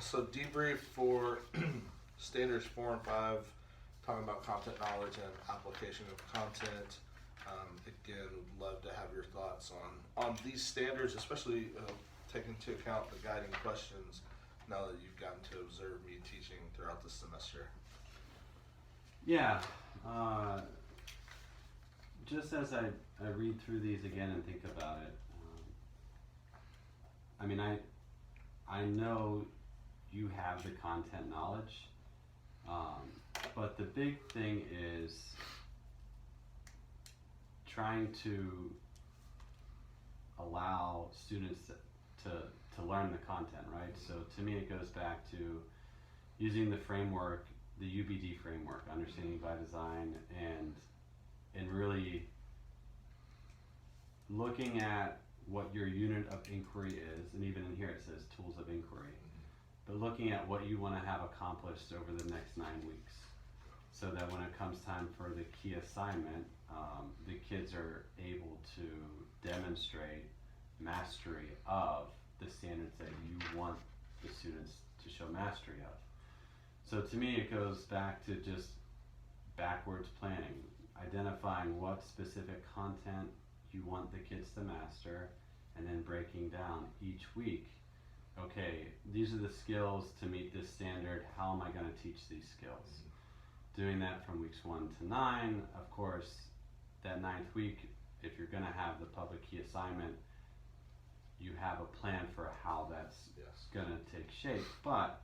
So debrief for standards 4 and 5, talking about content knowledge and application of content. Again, would love to have your thoughts on these standards, especially taking into account the guiding questions now that you've gotten to observe me teaching throughout the semester. Yeah, just as I read through these again and think about it, I mean, I know you have the content knowledge, but the big thing is trying to allow students to learn the content, right? So to me it goes back to using the framework, the UBD framework, understanding by design, and really looking at what your unit of inquiry is, and even in here it says tools of inquiry, but looking at what you want to have accomplished over the next 9 weeks, so that when it comes time for the key assignment, the kids are able to demonstrate mastery of the standards that you want the students to show mastery of. So to me it goes back to just backwards planning, identifying what specific content you want the kids to master, and then breaking down each week, okay, these are the skills to meet this standard, how am I going to teach these skills? Doing that from weeks 1 to 9. Of course, that 9th week, if you're going to have the public key assignment, you have a plan for how that's going to take shape. But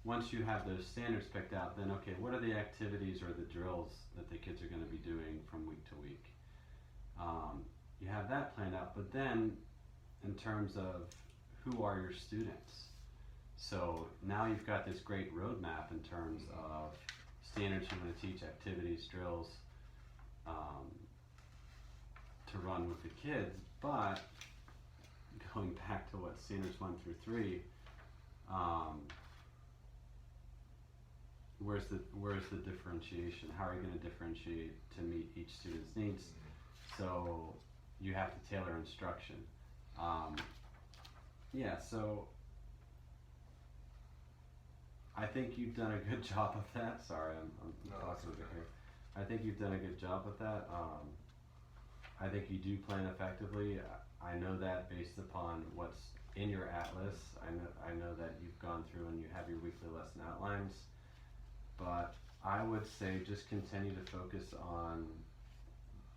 once you have those standards picked out, then okay, what are the activities or the drills that the kids are going to be doing from week to week? You have that planned out, but then in terms of who are your students? So now you've got this great roadmap in terms of standards you want to teach, activities, drills, to run with the kids, but going back to what standards 1 through 3, where's the differentiation? How are you going to differentiate to meet each student's needs? So you have to tailor instruction. So I think you've done a good job of that. Sorry, I'm talking over here. I think you've done a good job with that. I think you do plan effectively. I know that based upon what's in your atlas. I know that you've gone through and you have your weekly lesson outlines. But I would say just continue to focus on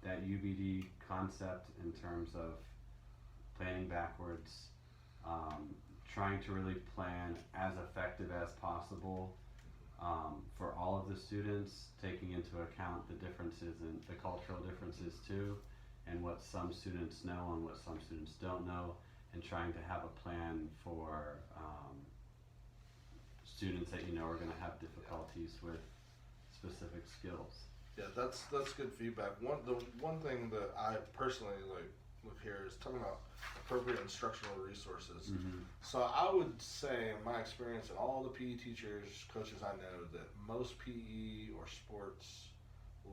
that UBD concept in terms of planning backwards, trying to really plan as effective as possible for all of the students, taking into account the differences and the cultural differences too, and what some students know and what some students don't know, and trying to have a plan for students that you know are going to have difficulties with specific skills. Yeah, that's good feedback. The one thing that I personally look here is talking about appropriate instructional resources. So I would say, in my experience, and all the PE teachers, coaches I know, that most PE or sports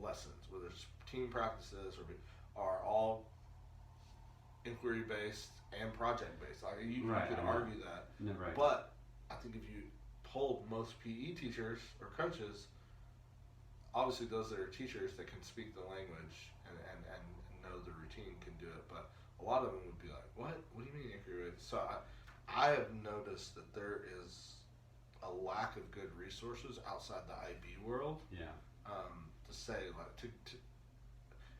lessons, whether it's team practices are all inquiry based and project based. You could argue that, but I think if you polled most PE teachers or coaches, obviously those that are teachers that can speak the language and know the routine can do it, but a lot of them would be like, what do you mean inquiry? So I have noticed that there is a lack of good resources outside the IB world. To say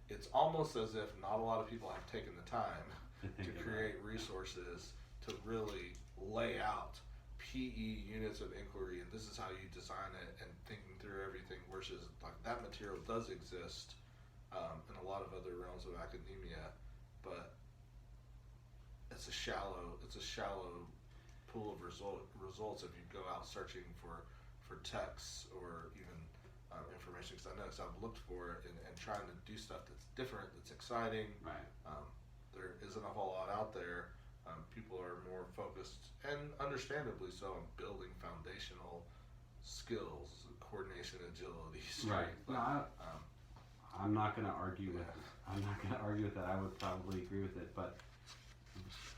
it's almost as if not a lot of people have taken the time to create resources to really lay out PE units of inquiry, and this is how you design it, and thinking through everything, versus like that material does exist in a lot of other realms of academia, but it's a shallow pool of results if you go out searching for texts or even information, because I know I've looked for it and trying to do stuff that's different, that's exciting. There isn't a whole lot out there. People are more focused, and understandably so, on building foundational skills, coordination, agility, strength. I'm not going to argue with that. I would probably agree with it, but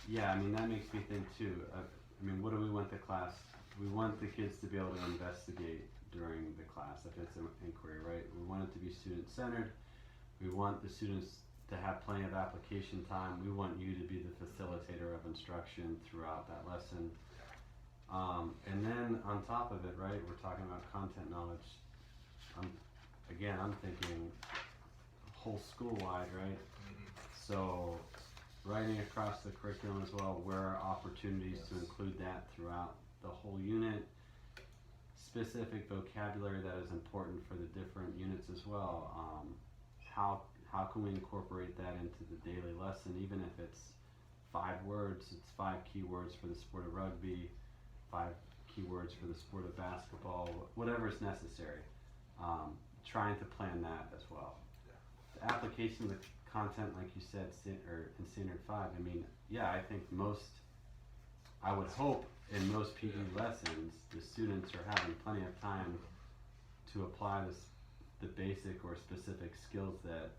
yeah, I mean that makes me think too. I mean, what do we want the class we want the kids to be able to investigate during the class if it's an inquiry, right? We want it to be student-centered. We want the students to have plenty of application time. We want you to be the facilitator of instruction throughout that lesson. And then on top of it, right, we're talking about content knowledge. I'm thinking whole school-wide, right? So writing across the curriculum as well, where are opportunities to include that throughout the whole unit. Specific vocabulary that is important for the different units as well. How can we incorporate that into the daily lesson, even if it's 5 words, it's 5 keywords for the sport of rugby, 5 keywords for the sport of basketball, whatever is necessary. Trying to plan that as well. The application of the content, like you said, in Standard 5, I mean, yeah, I think I would hope in most PE lessons, the students are having plenty of time to apply the basic or specific skills that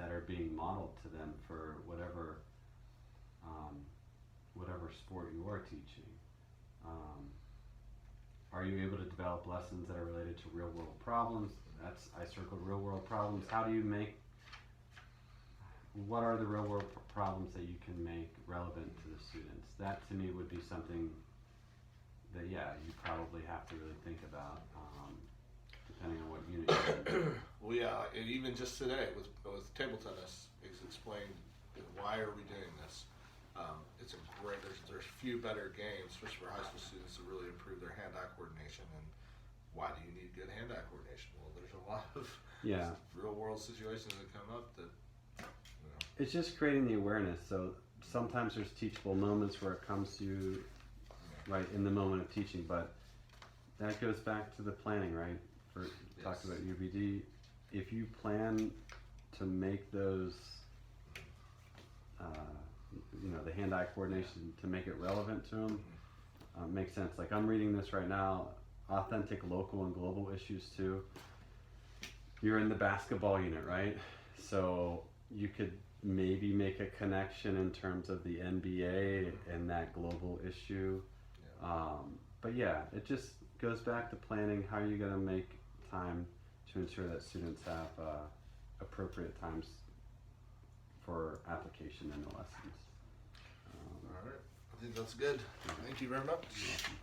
are being modeled to them for whatever sport you are teaching. Are you able to develop lessons that are related to real world problems? I circled real world problems. What are the real world problems that you can make relevant to the students? That to me would be something that, you probably have to really think about, depending on what unit you're in. Well, yeah, and even just today with table tennis, it's explained why are we doing this. It's a great. There's few better games, especially for high school students, to really improve their hand-eye coordination. And why do you need good hand-eye coordination? Well, there's a lot of real-world situations that come up that. It's just creating the awareness. So sometimes there's teachable moments where it comes to you right in the moment of teaching, but that goes back to the planning, right? Talked about UBD. If you plan to make those, the hand-eye coordination to make it relevant to them, makes sense. Like I'm reading this right now, authentic local and global issues too. You're in the basketball unit, right? So you could maybe make a connection in terms of the NBA and that global issue. But it just goes back to planning. How are you going to make time to ensure that students have appropriate times for application in the lessons? All right. I think that's good. Thank you very much. You're welcome.